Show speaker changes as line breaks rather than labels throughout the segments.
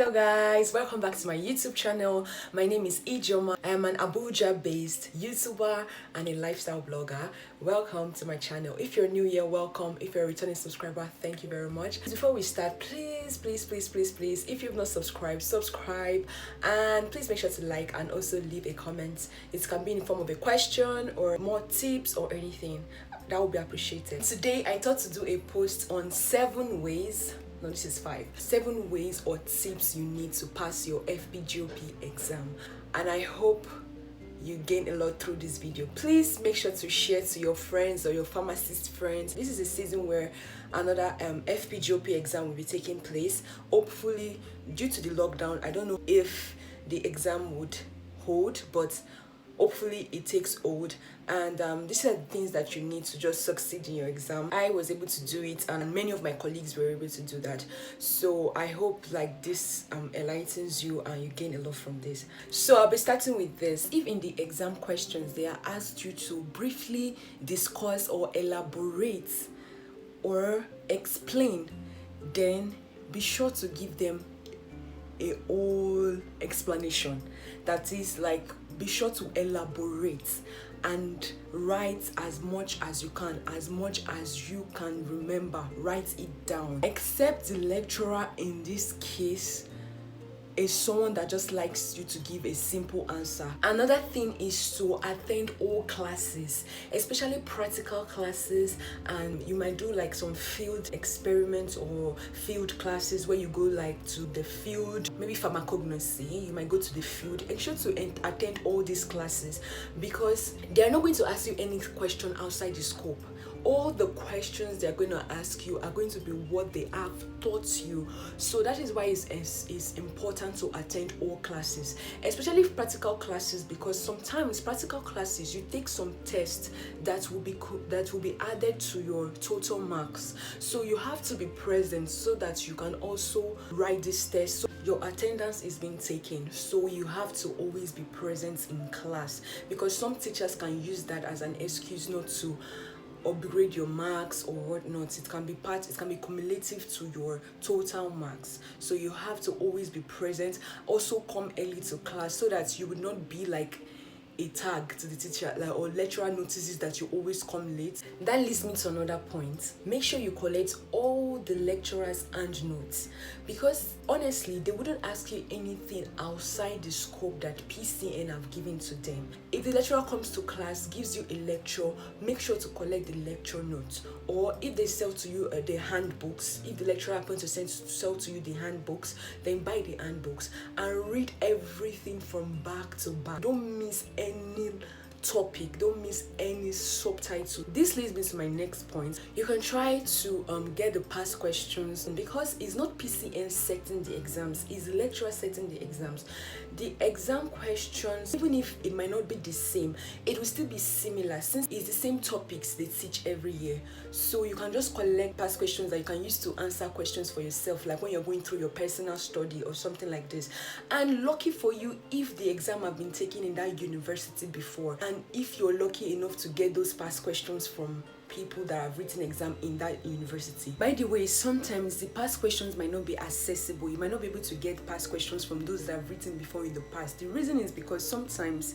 Hello guys, welcome back to my YouTube channel. My name is Ijoma. I am an Abuja based YouTuber and a lifestyle blogger. Welcome to my channel. If you're new here, welcome. If you're a returning subscriber, thank you very much. Before we start, please, if you've not subscribed, subscribe, and please make sure to like and also leave a comment. It can be in the form of a question or more tips or anything. That would be appreciated. Today I thought to do a post on 7 ways, no, this is 5, 7 ways or tips you need to pass your FPGOP exam, and I hope you gain a lot through this video. Please make sure to share to your friends or your pharmacist friends. This is a season where another FPGOP exam will be taking place. Hopefully, due to the lockdown, I don't know if the exam would hold, but hopefully it takes hold. And these are the things that you need to just succeed in your exam. I was able to do it, and many of my colleagues were able to do that. So I hope like this enlightens you and you gain a lot from this. So I'll be starting with this. If in the exam questions they are asked you to briefly discuss or elaborate or explain, then be sure to give them a whole explanation. That is, like, be sure to elaborate and write as much as you can, as much as you can remember. Write it down. Except the lecturer in this case is someone that just likes you to give a simple answer. Another thing is to attend all classes, especially practical classes, and you might do like some field experiments or field classes where you go like to the field, maybe pharmacognosy, you might go to the field. Make sure to attend all these classes because they are not going to ask you any question outside the scope. All the questions they're going to ask you are going to be what they have taught you. So that is why it's important to attend all classes, especially practical classes, because sometimes practical classes you take some tests that will be added to your total marks. So you have to be present so that you can also write this test. So your attendance is being taken, so you have to always be present in class, because some teachers can use that as an excuse not to upgrade your marks or whatnot. It can be cumulative to your total marks. So you have to always be present. Also come early to class so that you would not be like a tag to the teacher, like, or lecturer notices that you always come late. That leads me to another point. Make sure you collect all the lecturers' hand notes, because honestly they wouldn't ask you anything outside the scope that PCN have given to them. If the lecturer comes to class, gives you a lecture, make sure to collect the lecture notes. Or if they sell to you the handbooks, if the lecturer happens to sell to you the handbooks, then buy the handbooks and read everything from back to back. Don't miss any topic, don't miss any subtitle. This leads me to my next point. You can try to get the past questions, because it's not PCN setting the exams, it's the lecturer setting the exams. The exam questions, even if it might not be the same, it will still be similar since it's the same topics they teach every year. So you can just collect past questions that you can use to answer questions for yourself, like when you're going through your personal study or something like this. And lucky for you if the exam have been taken in that university before, and if you're lucky enough to get those past questions from people that have written exam in that university. By the way, sometimes the past questions might not be accessible. You might not be able to get past questions from those that have written before in the past. The reason is because sometimes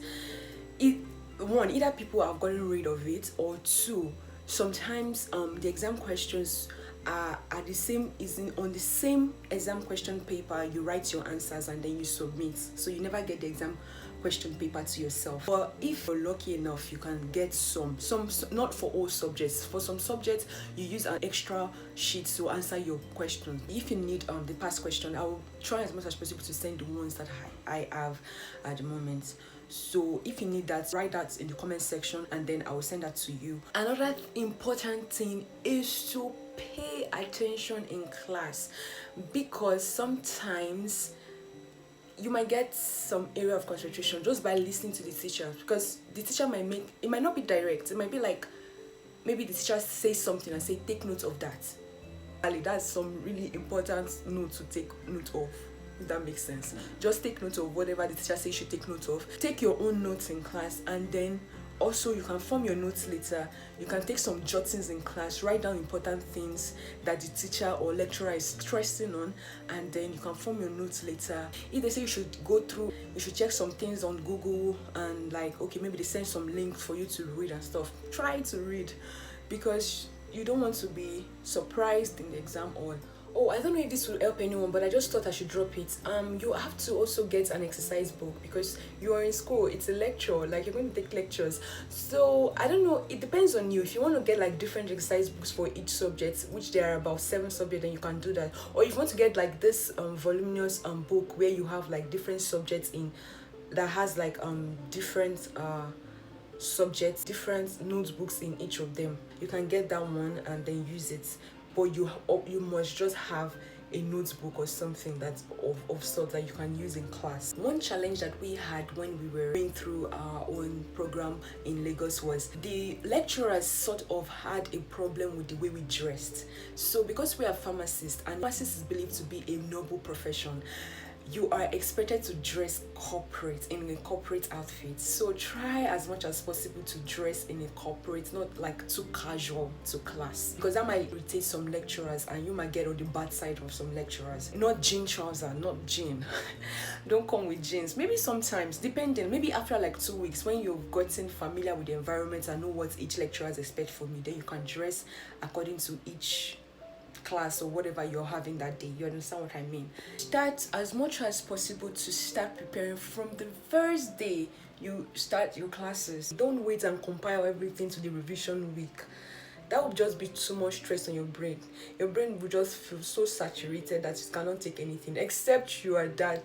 either people have gotten rid of it, or two, sometimes the exam questions are the same, on the same exam question paper. You write your answers and then you submit, so you never get the exam question paper to yourself. But if you're lucky enough, you can get some, not for all subjects. For some subjects you use an extra sheet to answer your questions. If you need the past question, I will try as much as possible to send the ones that I have at the moment. So if you need that, write that in the comment section and then I will send that to you. Another important thing is to pay attention in class, because sometimes you might get some area of concentration just by listening to the teacher, because the teacher it might not be direct. It might be like, maybe the teacher says something and say, take note of that. That's some really important note to take note of, if that makes sense. Just take note of whatever the teacher says you should take note of. Take your own notes in class and then Also, you can form your notes later. You can take some jottings in class, write down important things that the teacher or lecturer is stressing on, and then you can form your notes later. If they say you should go through, you should check some things on Google, and like, okay, maybe they send some links for you to read and stuff. Try to read, because you don't want to be surprised in the exam hall. Oh, I don't know if this will help anyone, but I just thought I should drop it. You have to also get an exercise book, because you are in school. It's a lecture, like you're going to take lectures. So I don't know, it depends on you. If you want to get like different exercise books for each subject, which there are about 7 subjects, then you can do that. Or if you want to get like this voluminous book where you have like different subjects in, that has like different subjects, different notebooks in each of them, you can get that one and then use it. But you must just have a notebook or something that's of sort that you can use in class. One challenge that we had when we were going through our own program in Lagos was the lecturers sort of had a problem with the way we dressed. So because we are pharmacists, and pharmacist is believed to be a noble profession, you are expected to dress corporate, in a corporate outfit. So try as much as possible to dress in a corporate, not like too casual to class, because that might irritate some lecturers and you might get on the bad side of some lecturers. Not jean trouser, not jean. Don't come with jeans. Maybe sometimes, depending, maybe after like 2 weeks, when you've gotten familiar with the environment and know what each lecturer expects from you, then you can dress according to each class or whatever you're having that day. You understand what I mean? Start as much as possible to start preparing from the first day you start your classes. Don't wait and compile everything to the revision week. That would just be too much stress on your brain. Your brain will just feel so saturated that it cannot take anything, except you are that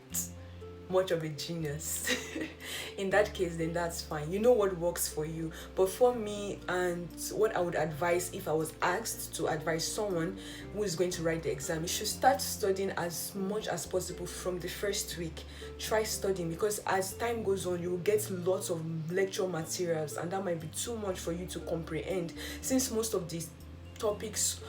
much of a genius. In that case, then that's fine. You know what works for you. But for me, and what I would advise if I was asked to advise someone who is going to write the exam, you should start studying as much as possible from the first week. Try studying, because as time goes on, you will get lots of lecture materials, and that might be too much for you to comprehend, since most of these topics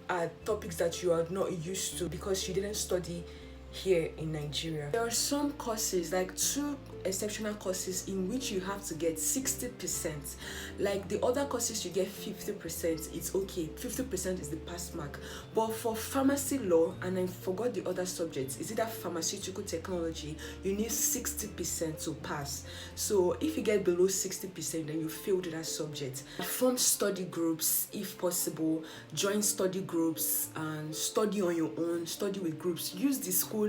are topics that you are not used to because you didn't study here in Nigeria. There are some courses, like 2 exceptional courses, in which you have to get 60%. Like the other courses you get 50%. It's okay, 50% is the pass mark. But for pharmacy law, and I forgot the other subjects, is it that pharmaceutical technology, you need 60% to pass. So if you get below 60%, then you failed that subject. Form study groups if possible. Join study groups and study on your own, study with groups. Use the school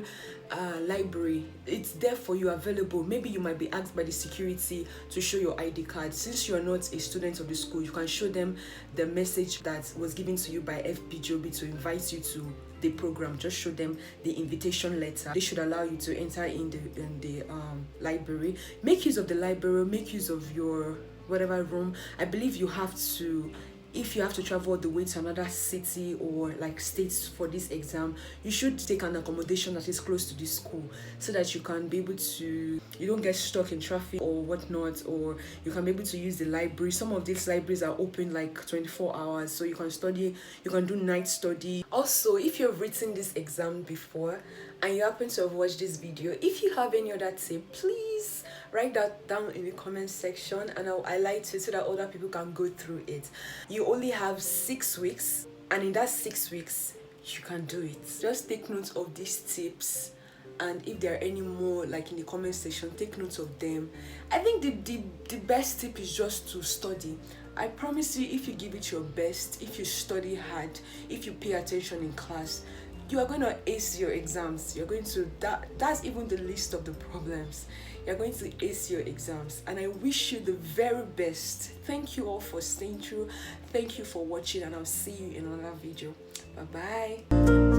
library. It's there for you, available. Maybe you might be asked by the security to show your ID card. Since you're not a student of the school, you can show them the message that was given to you by FPJOB to invite you to the program. Just show them the invitation letter. They should allow you to enter in the library. Make use of the library, make use of your whatever room. I believe you have to, if you have to travel all the way to another city or like states for this exam, you should take an accommodation that is close to the school, so that you can be able to, you don't get stuck in traffic or whatnot, or you can be able to use the library. Some of these libraries are open like 24 hours, so you can study, you can do night study. Also, if you've written this exam before and you happen to have watched this video, if you have any other tip, please write that down in the comment section and I'll highlight it so that other people can go through it. You only have 6 weeks, and in that 6 weeks you can do it. Just take note of these tips, and if there are any more like in the comment section, take note of them. I think the best tip is just to study. I promise you, if you give it your best, if you study hard, if you pay attention in class, you are going to ace your exams. You're going to, that's even the least of the problems. You're going to ace your exams, and I wish you the very best. Thank you all for staying through. Thank you for watching, and I'll see you in another video. Bye bye.